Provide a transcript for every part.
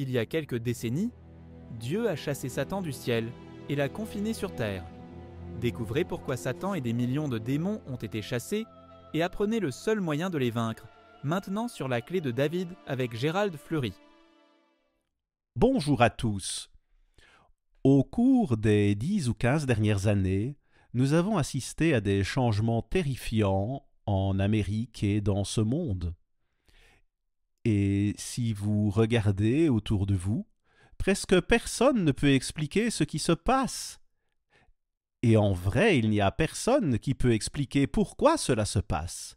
Il y a quelques décennies, Dieu a chassé Satan du ciel et l'a confiné sur terre. Découvrez pourquoi Satan et des millions de démons ont été chassés et apprenez le seul moyen de les vaincre, maintenant sur la clé de David avec Gérald Fleury. Bonjour à tous. Au cours des 10 ou 15 dernières années, nous avons assisté à des changements terrifiants en Amérique et dans ce monde. Et si vous regardez autour de vous, presque personne ne peut expliquer ce qui se passe. Et en vrai, il n'y a personne qui peut expliquer pourquoi cela se passe.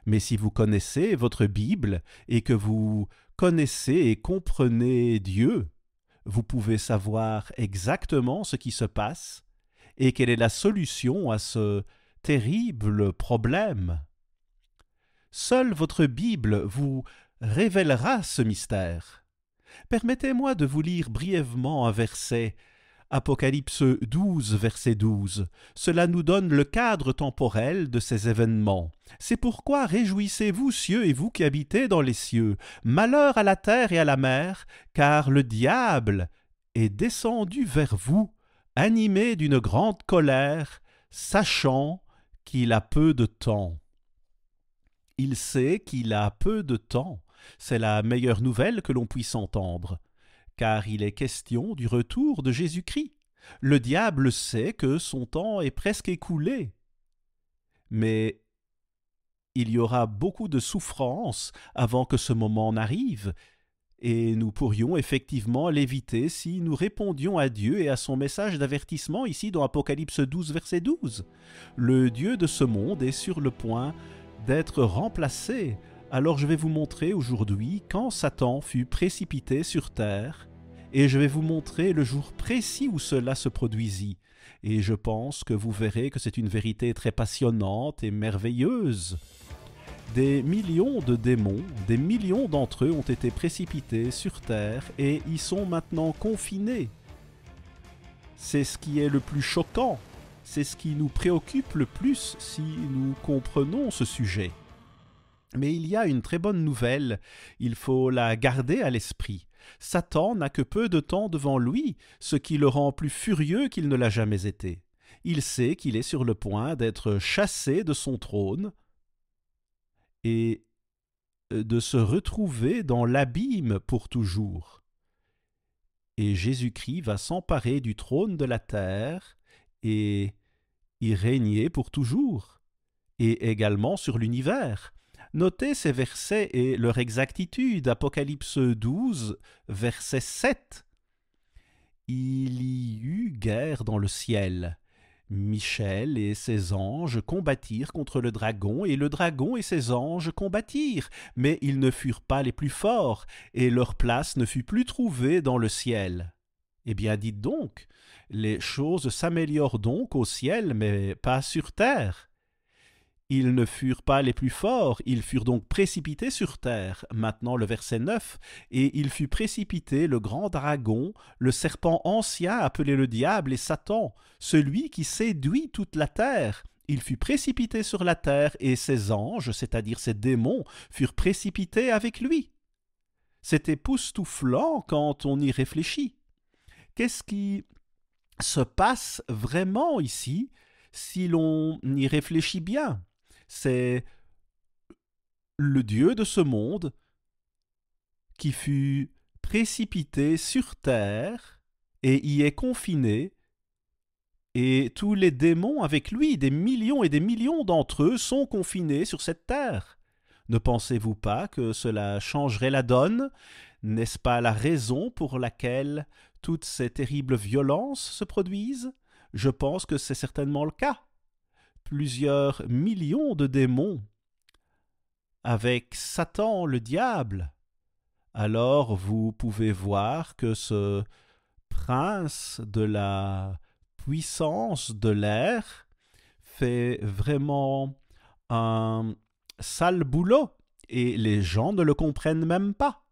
Mais si vous connaissez votre Bible et que vous connaissez et comprenez Dieu, vous pouvez savoir exactement ce qui se passe et quelle est la solution à ce terrible problème. Seule votre Bible vous révélera ce mystère. Permettez-moi de vous lire brièvement un verset, Apocalypse 12, verset 12. Cela nous donne le cadre temporel de ces événements. C'est pourquoi réjouissez-vous, cieux, et vous qui habitez dans les cieux. Malheur à la terre et à la mer, car le diable est descendu vers vous, animé d'une grande colère, sachant qu'il a peu de temps. Il sait qu'il a peu de temps. C'est la meilleure nouvelle que l'on puisse entendre, car il est question du retour de Jésus-Christ. Le diable sait que son temps est presque écoulé. Mais il y aura beaucoup de souffrance avant que ce moment n'arrive, et nous pourrions effectivement l'éviter si nous répondions à Dieu et à son message d'avertissement ici dans Apocalypse 12, verset 12. Le Dieu de ce monde est sur le point d'être remplacé. Alors je vais vous montrer aujourd'hui quand Satan fut précipité sur terre, et je vais vous montrer le jour précis où cela se produisit. Et je pense que vous verrez que c'est une vérité très passionnante et merveilleuse. Des millions de démons, des millions d'entre eux ont été précipités sur terre et y sont maintenant confinés. C'est ce qui est le plus choquant, c'est ce qui nous préoccupe le plus si nous comprenons ce sujet. Mais il y a une très bonne nouvelle, il faut la garder à l'esprit. Satan n'a que peu de temps devant lui, ce qui le rend plus furieux qu'il ne l'a jamais été. Il sait qu'il est sur le point d'être chassé de son trône et de se retrouver dans l'abîme pour toujours. Et Jésus-Christ va s'emparer du trône de la terre et y régner pour toujours, et également sur l'univers. Notez ces versets et leur exactitude. Apocalypse 12, verset 7. Il y eut guerre dans le ciel. Michel et ses anges combattirent contre le dragon, et le dragon et ses anges combattirent, mais ils ne furent pas les plus forts, et leur place ne fut plus trouvée dans le ciel. Eh bien, dites donc, les choses s'améliorent donc au ciel, mais pas sur terre. Ils ne furent pas les plus forts, ils furent donc précipités sur terre. Maintenant le verset 9. Et il fut précipité le grand dragon, le serpent ancien appelé le diable et Satan, celui qui séduit toute la terre. Il fut précipité sur la terre et ses anges, c'est-à-dire ses démons, furent précipités avec lui. C'est époustouflant quand on y réfléchit. Qu'est-ce qui se passe vraiment ici si l'on y réfléchit bien? C'est le Dieu de ce monde qui fut précipité sur terre et y est confiné, et tous les démons avec lui, des millions et des millions d'entre eux, sont confinés sur cette terre. Ne pensez-vous pas que cela changerait la donne? N'est-ce pas la raison pour laquelle toutes ces terribles violences se produisent? Je pense que c'est certainement le cas. Plusieurs millions de démons avec Satan le diable. Alors vous pouvez voir que ce prince de la puissance de l'air fait vraiment un sale boulot et les gens ne le comprennent même pas.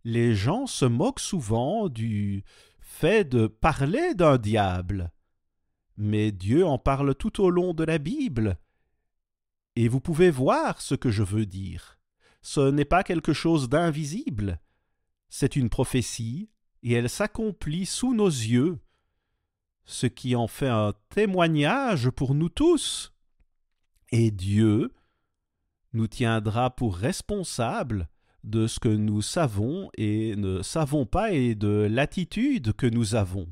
Les gens se moquent souvent du fait de parler d'un diable. Mais Dieu en parle tout au long de la Bible. Et vous pouvez voir ce que je veux dire. Ce n'est pas quelque chose d'invisible. C'est une prophétie et elle s'accomplit sous nos yeux, ce qui en fait un témoignage pour nous tous. Et Dieu nous tiendra pour responsables de ce que nous savons et ne savons pas et de l'attitude que nous avons.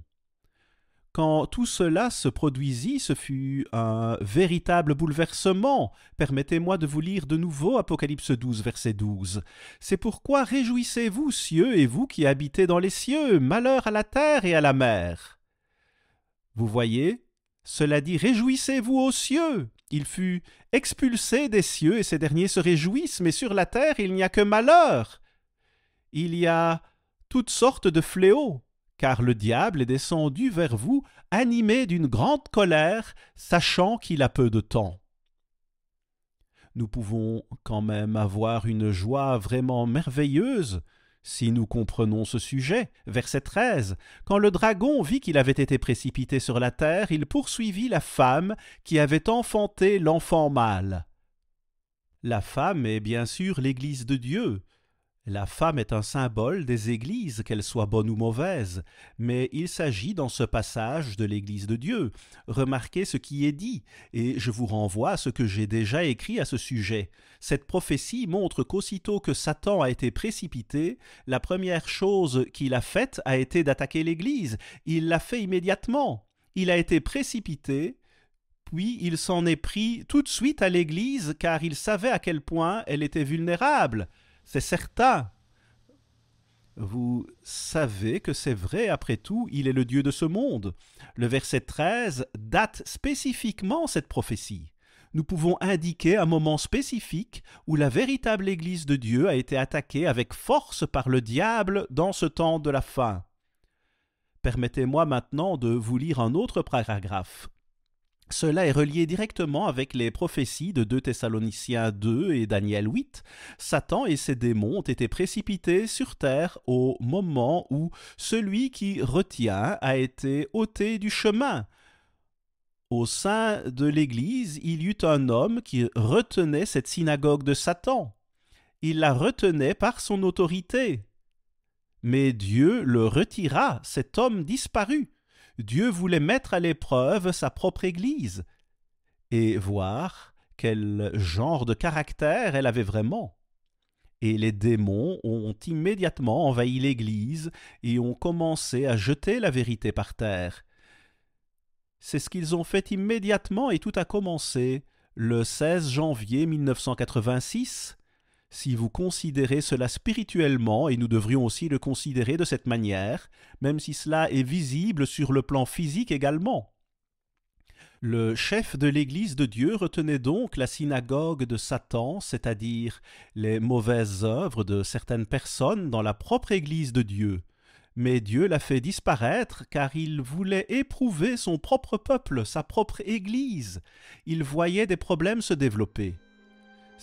Quand tout cela se produisit, ce fut un véritable bouleversement. Permettez-moi de vous lire de nouveau Apocalypse 12, verset 12. « C'est pourquoi réjouissez-vous, cieux, et vous qui habitez dans les cieux, malheur à la terre et à la mer. » Vous voyez, cela dit « réjouissez-vous aux cieux ». Il fut expulsé des cieux et ces derniers se réjouissent, mais sur la terre il n'y a que malheur. Il y a toutes sortes de fléaux. Car le diable est descendu vers vous, animé d'une grande colère, sachant qu'il a peu de temps. Nous pouvons quand même avoir une joie vraiment merveilleuse si nous comprenons ce sujet. Verset 13. Quand le dragon vit qu'il avait été précipité sur la terre, il poursuivit la femme qui avait enfanté l'enfant mâle. La femme est bien sûr l'Église de Dieu. La femme est un symbole des églises, qu'elles soient bonnes ou mauvaises, mais il s'agit dans ce passage de l'Église de Dieu. Remarquez ce qui est dit, et je vous renvoie à ce que j'ai déjà écrit à ce sujet. Cette prophétie montre qu'aussitôt que Satan a été précipité, la première chose qu'il a faite a été d'attaquer l'Église. Il l'a fait immédiatement. Il a été précipité, puis il s'en est pris tout de suite à l'Église, car il savait à quel point elle était vulnérable. C'est certain. Vous savez que c'est vrai, après tout, il est le Dieu de ce monde. Le verset 13 date spécifiquement cette prophétie. Nous pouvons indiquer un moment spécifique où la véritable Église de Dieu a été attaquée avec force par le diable dans ce temps de la fin. Permettez-moi maintenant de vous lire un autre paragraphe. Cela est relié directement avec les prophéties de 2 Thessaloniciens 2 et Daniel 8. Satan et ses démons ont été précipités sur terre au moment où celui qui retient a été ôté du chemin. Au sein de l'Église, il y eut un homme qui retenait cette synagogue de Satan. Il la retenait par son autorité. Mais Dieu le retira, cet homme disparut. Dieu voulait mettre à l'épreuve sa propre Église et voir quel genre de caractère elle avait vraiment. Et les démons ont immédiatement envahi l'Église et ont commencé à jeter la vérité par terre. C'est ce qu'ils ont fait immédiatement et tout a commencé le 16 janvier 1986. Si vous considérez cela spirituellement, et nous devrions aussi le considérer de cette manière, même si cela est visible sur le plan physique également. Le chef de l'Église de Dieu retenait donc la synagogue de Satan, c'est-à-dire les mauvaises œuvres de certaines personnes dans la propre Église de Dieu. Mais Dieu l'a fait disparaître car il voulait éprouver son propre peuple, sa propre Église. Il voyait des problèmes se développer.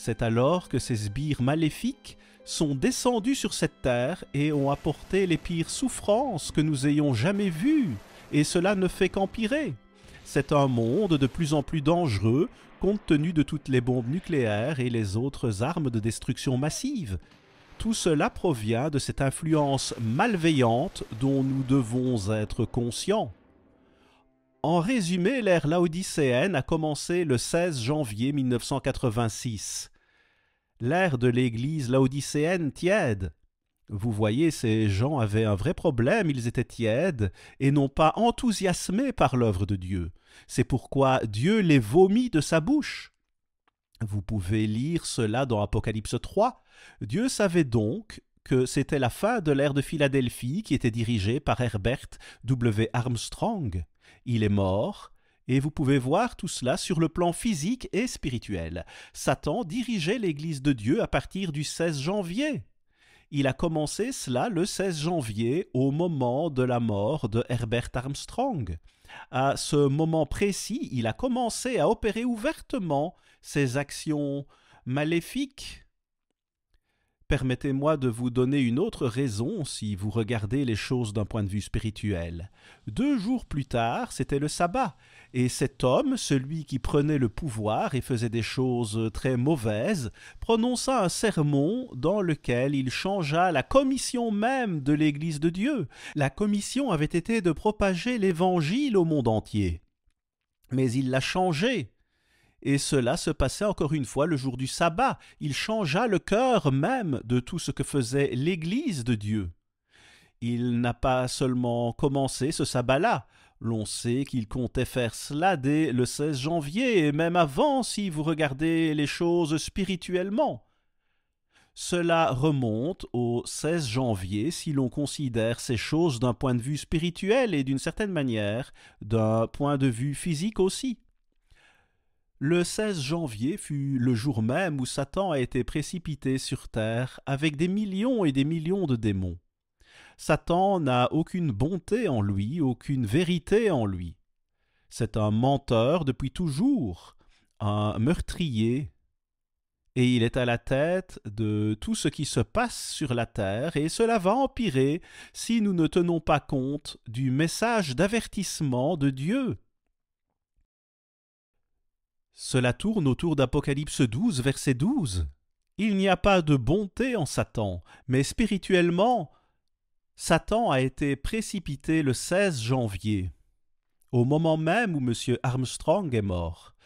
C'est alors que ces sbires maléfiques sont descendus sur cette terre et ont apporté les pires souffrances que nous ayons jamais vues, et cela ne fait qu'empirer. C'est un monde de plus en plus dangereux compte tenu de toutes les bombes nucléaires et les autres armes de destruction massive. Tout cela provient de cette influence malveillante dont nous devons être conscients. En résumé, l'ère laodicéenne a commencé le 16 janvier 1986. L'ère de l'Église laodicéenne tiède. Vous voyez, ces gens avaient un vrai problème, ils étaient tièdes et non pas enthousiasmés par l'œuvre de Dieu. C'est pourquoi Dieu les vomit de sa bouche. Vous pouvez lire cela dans Apocalypse 3. Dieu savait donc que c'était la fin de l'ère de Philadelphie qui était dirigée par Herbert W. Armstrong. Il est mort, et vous pouvez voir tout cela sur le plan physique et spirituel. Satan dirigeait l'Église de Dieu à partir du 16 janvier. Il a commencé cela le 16 janvier, au moment de la mort de Herbert Armstrong. À ce moment précis, il a commencé à opérer ouvertement ses actions maléfiques. Permettez-moi de vous donner une autre raison si vous regardez les choses d'un point de vue spirituel. 2 jours plus tard, c'était le sabbat, et cet homme, celui qui prenait le pouvoir et faisait des choses très mauvaises, prononça un sermon dans lequel il changea la commission même de l'Église de Dieu. La commission avait été de propager l'Évangile au monde entier. Mais il l'a changé. Et cela se passait encore une fois le jour du sabbat. Il changea le cœur même de tout ce que faisait l'Église de Dieu. Il n'a pas seulement commencé ce sabbat-là. L'on sait qu'il comptait faire cela dès le 16 janvier, et même avant si vous regardez les choses spirituellement. Cela remonte au 16 janvier si l'on considère ces choses d'un point de vue spirituel et d'une certaine manière d'un point de vue physique aussi. Le 16 janvier fut le jour même où Satan a été précipité sur terre avec des millions et des millions de démons. Satan n'a aucune bonté en lui, aucune vérité en lui. C'est un menteur depuis toujours, un meurtrier, et il est à la tête de tout ce qui se passe sur la terre, et cela va empirer si nous ne tenons pas compte du message d'avertissement de Dieu. Cela tourne autour d'Apocalypse 12, verset 12. Il n'y a pas de bonté en Satan, mais spirituellement, Satan a été précipité le 16 janvier, au moment même où M. Armstrong est mort.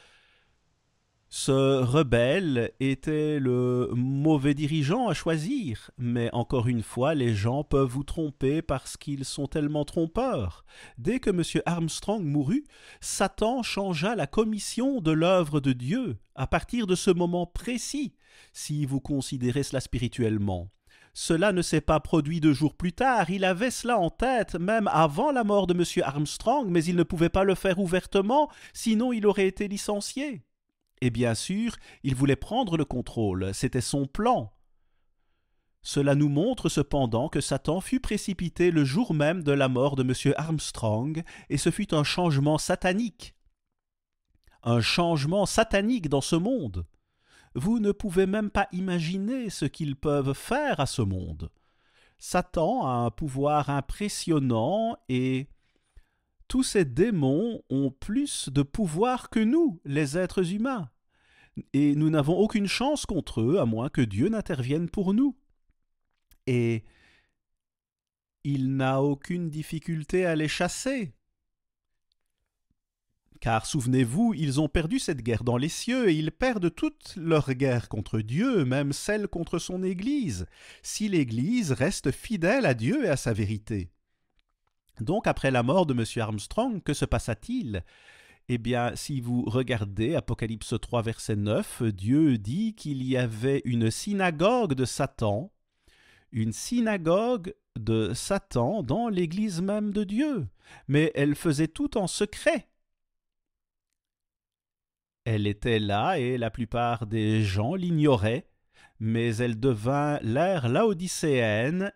Ce rebelle était le mauvais dirigeant à choisir, mais encore une fois, les gens peuvent vous tromper parce qu'ils sont tellement trompeurs. Dès que M. Armstrong mourut, Satan changea la commission de l'œuvre de Dieu à partir de ce moment précis, si vous considérez cela spirituellement. Cela ne s'est pas produit 2 jours plus tard, il avait cela en tête même avant la mort de M. Armstrong, mais il ne pouvait pas le faire ouvertement, sinon il aurait été licencié. Et bien sûr, il voulait prendre le contrôle, c'était son plan. Cela nous montre cependant que Satan fut précipité le jour même de la mort de M. Armstrong, et ce fut un changement satanique. Un changement satanique dans ce monde. Vous ne pouvez même pas imaginer ce qu'ils peuvent faire à ce monde. Satan a un pouvoir impressionnant et tous ces démons ont plus de pouvoir que nous, les êtres humains. Et nous n'avons aucune chance contre eux, à moins que Dieu n'intervienne pour nous. Et il n'a aucune difficulté à les chasser. Car souvenez-vous, ils ont perdu cette guerre dans les cieux, et ils perdent toute leur guerre contre Dieu, même celle contre son Église, si l'Église reste fidèle à Dieu et à sa vérité. Donc, après la mort de M. Armstrong, que se passa-t-il? Eh bien, si vous regardez Apocalypse 3, verset 9, Dieu dit qu'il y avait une synagogue de Satan dans l'Église même de Dieu. Mais elle faisait tout en secret. Elle était là et la plupart des gens l'ignoraient, mais elle devint l'ère laodicéenne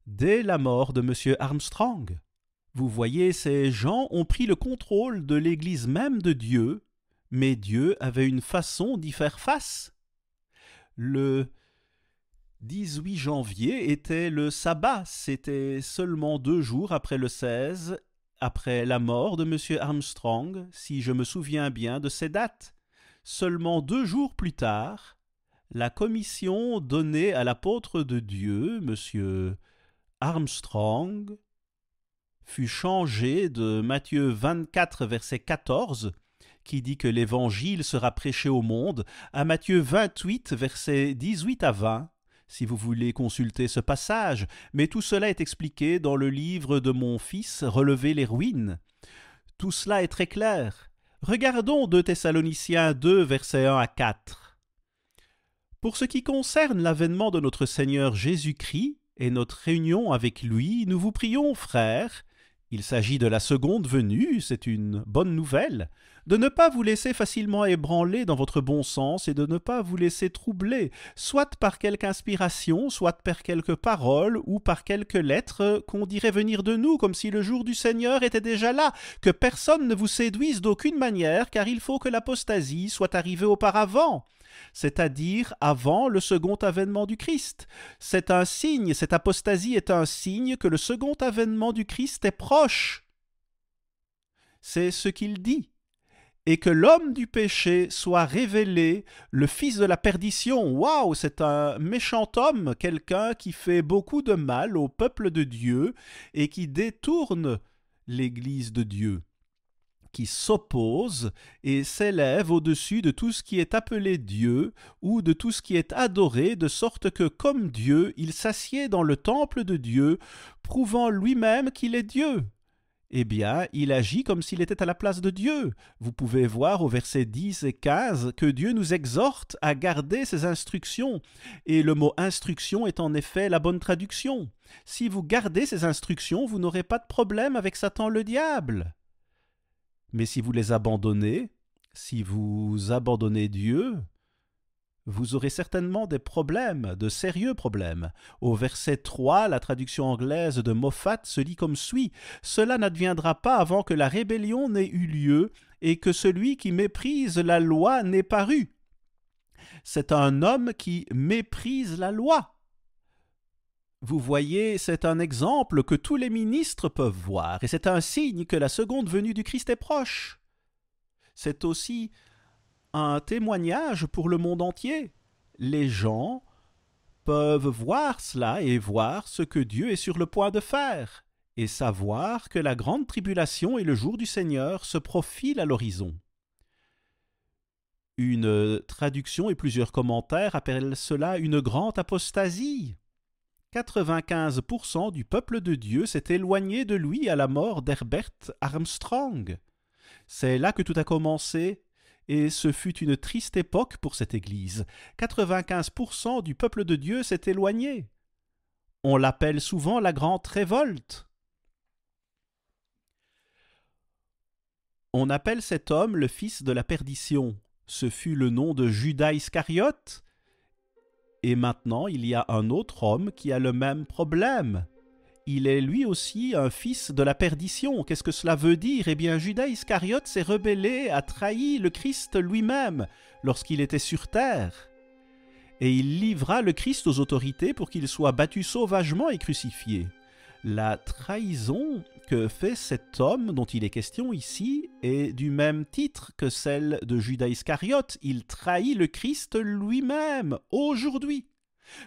dès la mort de M. Armstrong. Vous voyez, ces gens ont pris le contrôle de l'Église même de Dieu, mais Dieu avait une façon d'y faire face. Le 18 janvier était le sabbat, c'était seulement 2 jours après le 16, après la mort de M. Armstrong, si je me souviens bien de ces dates. Seulement 2 jours plus tard, la commission donnée à l'apôtre de Dieu, M. Armstrong, fut changée de Matthieu 24, verset 14, qui dit que l'Évangile sera prêché au monde, à Matthieu 28, versets 18 à 20, si vous voulez consulter ce passage, mais tout cela est expliqué dans le livre de mon fils « Relever les ruines ». Tout cela est très clair. Regardons 2 Thessaloniciens 2, versets 1 à 4. Pour ce qui concerne l'avènement de notre Seigneur Jésus-Christ et notre réunion avec lui, nous vous prions, frères, il s'agit de la seconde venue, c'est une bonne nouvelle, de ne pas vous laisser facilement ébranler dans votre bon sens et de ne pas vous laisser troubler, soit par quelque inspiration, soit par quelques paroles ou par quelques lettres qu'on dirait venir de nous, comme si le jour du Seigneur était déjà là, que personne ne vous séduise d'aucune manière, car il faut que l'apostasie soit arrivée auparavant. c'est-à-dire avant le second avènement du Christ. C'est un signe, cette apostasie est un signe que le second avènement du Christ est proche. C'est ce qu'il dit. Et que l'homme du péché soit révélé, le fils de la perdition. Waouh, c'est un méchant homme, quelqu'un qui fait beaucoup de mal au peuple de Dieu et qui détourne l'Église de Dieu, qui s'oppose et s'élève au-dessus de tout ce qui est appelé Dieu ou de tout ce qui est adoré, de sorte que, comme Dieu, il s'assied dans le temple de Dieu, prouvant lui-même qu'il est Dieu. Eh bien, il agit comme s'il était à la place de Dieu. Vous pouvez voir au verset 10 et 15 que Dieu nous exhorte à garder ses instructions. Et le mot « instruction » est en effet la bonne traduction. Si vous gardez ces instructions, vous n'aurez pas de problème avec Satan le diable. Mais si vous les abandonnez, si vous abandonnez Dieu, vous aurez certainement des problèmes, de sérieux problèmes. Au verset 3, la traduction anglaise de Moffat se lit comme suit. « Cela n'adviendra pas avant que la rébellion n'ait eu lieu et que celui qui méprise la loi n'ait paru. » C'est un homme qui méprise la loi. Vous voyez, c'est un exemple que tous les ministres peuvent voir, et c'est un signe que la seconde venue du Christ est proche. C'est aussi un témoignage pour le monde entier. Les gens peuvent voir cela et voir ce que Dieu est sur le point de faire, et savoir que la grande tribulation et le jour du Seigneur se profilent à l'horizon. Une traduction et plusieurs commentaires appellent cela une grande apostasie. 95% du peuple de Dieu s'est éloigné de lui à la mort d'Herbert Armstrong. C'est là que tout a commencé, et ce fut une triste époque pour cette Église. 95% du peuple de Dieu s'est éloigné. On l'appelle souvent la grande révolte. On appelle cet homme le fils de la perdition. Ce fut le nom de Judas Iscariote. Et maintenant, il y a un autre homme qui a le même problème. Il est lui aussi un fils de la perdition. Qu'est-ce que cela veut dire? Eh bien, Judas Iscariote s'est rebellé, a trahi le Christ lui-même lorsqu'il était sur terre. Et il livra le Christ aux autorités pour qu'il soit battu sauvagement et crucifié. La trahison que fait cet homme dont il est question ici est du même titre que celle de Judas Iscariote. Il trahit le Christ lui-même, aujourd'hui.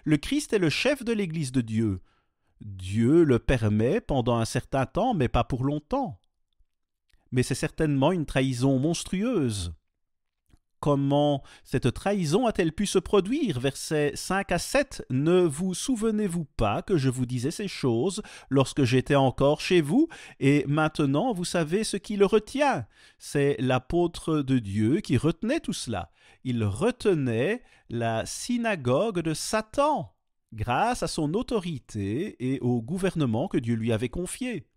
Le Christ est le chef de l'Église de Dieu. Dieu le permet pendant un certain temps, mais pas pour longtemps. Mais c'est certainement une trahison monstrueuse. Comment cette trahison a-t-elle pu se produire? Versets 5 à 7. « Ne vous souvenez-vous pas que je vous disais ces choses lorsque j'étais encore chez vous? Et maintenant vous savez ce qui le retient. » C'est l'apôtre de Dieu qui retenait tout cela. Il retenait la synagogue de Satan, grâce à son autorité et au gouvernement que Dieu lui avait confié.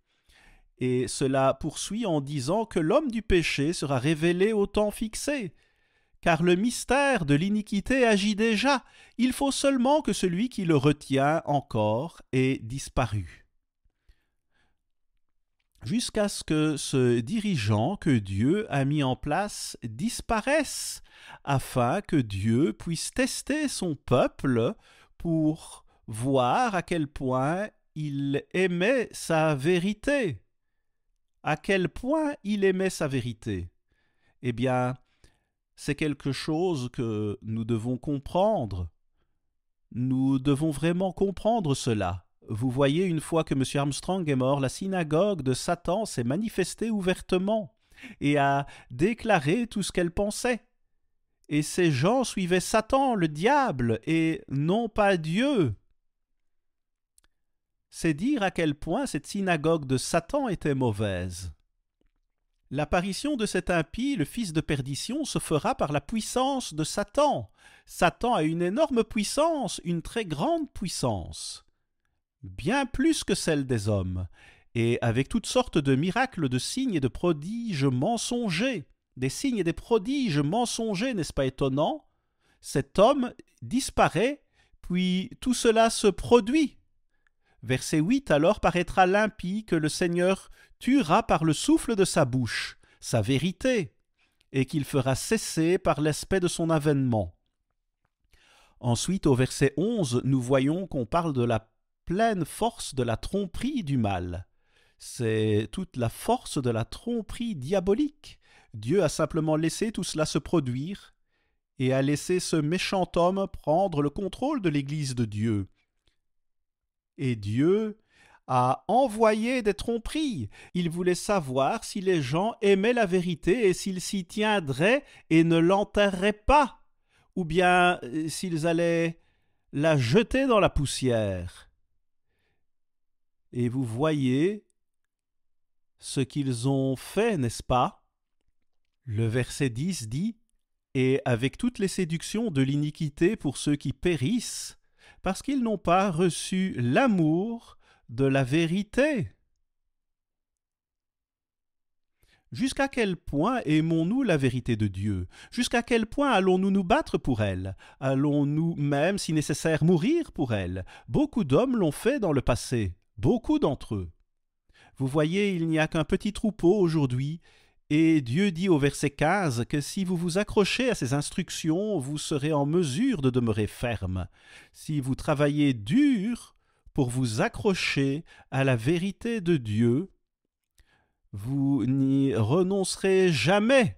Et cela poursuit en disant que l'homme du péché sera révélé au temps fixé. Car le mystère de l'iniquité agit déjà. Il faut seulement que celui qui le retient encore ait disparu. Jusqu'à ce que ce dirigeant que Dieu a mis en place disparaisse, afin que Dieu puisse tester son peuple pour voir à quel point il aimait sa vérité. À quel point il aimait sa vérité? Eh bien, c'est quelque chose que nous devons comprendre. Nous devons vraiment comprendre cela. Vous voyez, une fois que M. Armstrong est mort, la synagogue de Satan s'est manifestée ouvertement et a déclaré tout ce qu'elle pensait. Et ces gens suivaient Satan, le diable, et non pas Dieu. C'est dire à quel point cette synagogue de Satan était mauvaise. L'apparition de cet impie, le fils de perdition, se fera par la puissance de Satan. Satan a une énorme puissance, une très grande puissance, bien plus que celle des hommes, et avec toutes sortes de miracles, de signes et de prodiges mensongers. Des signes et des prodiges mensongers, n'est-ce pas étonnant? Cet homme disparaît, puis tout cela se produit. Verset 8, « Alors paraîtra l'impie que le Seigneur tuera par le souffle de sa bouche, sa vérité, et qu'il fera cesser par l'aspect de son avènement. Ensuite, au verset 11, nous voyons qu'on parle de la pleine force de la tromperie du mal. C'est toute la force de la tromperie diabolique. Dieu a simplement laissé tout cela se produire et a laissé ce méchant homme prendre le contrôle de l'Église de Dieu. Et Dieu a envoyé des tromperies. Il voulait savoir si les gens aimaient la vérité et s'ils s'y tiendraient et ne l'enterreraient pas, ou bien s'ils allaient la jeter dans la poussière. Et vous voyez ce qu'ils ont fait, n'est-ce pas? Le verset 10 dit « Et avec toutes les séductions de l'iniquité pour ceux qui périssent, parce qu'ils n'ont pas reçu l'amour de la vérité. » Jusqu'à quel point aimons-nous la vérité de Dieu? Jusqu'à quel point allons-nous nous battre pour elle? Allons-nous même, si nécessaire, mourir pour elle? Beaucoup d'hommes l'ont fait dans le passé, beaucoup d'entre eux. Vous voyez, il n'y a qu'un petit troupeau aujourd'hui, et Dieu dit au verset 15 que si vous vous accrochez à ses instructions, vous serez en mesure de demeurer ferme. Si vous travaillez dur pour vous accrocher à la vérité de Dieu, vous n'y renoncerez jamais.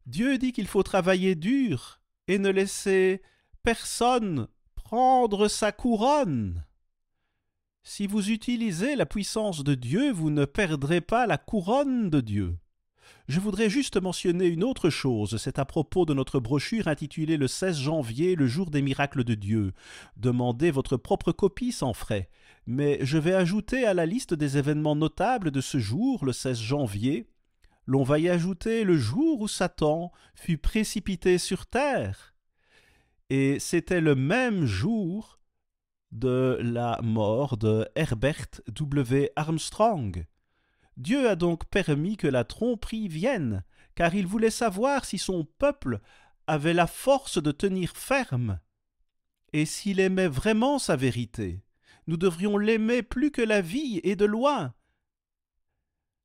Dieu dit qu'il faut travailler dur et ne laisser personne prendre sa couronne. Si vous utilisez la puissance de Dieu, vous ne perdrez pas la couronne de Dieu. Je voudrais juste mentionner une autre chose, c'est à propos de notre brochure intitulée le 16 janvier, le jour des miracles de Dieu. Demandez votre propre copie sans frais. Mais je vais ajouter à la liste des événements notables de ce jour, le 16 janvier, l'on va y ajouter le jour où Satan fut précipité sur terre. Et c'était le même jour de la mort de Herbert W. Armstrong. Dieu a donc permis que la tromperie vienne, car il voulait savoir si son peuple avait la force de tenir ferme, et s'il aimait vraiment sa vérité. Nous devrions l'aimer plus que la vie et de loin,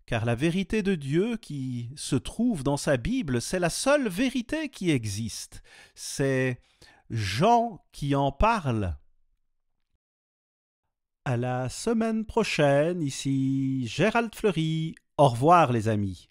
car la vérité de Dieu qui se trouve dans sa Bible, c'est la seule vérité qui existe. C'est Jean qui en parle. À la semaine prochaine, ici Gérald Fleury. Au revoir les amis.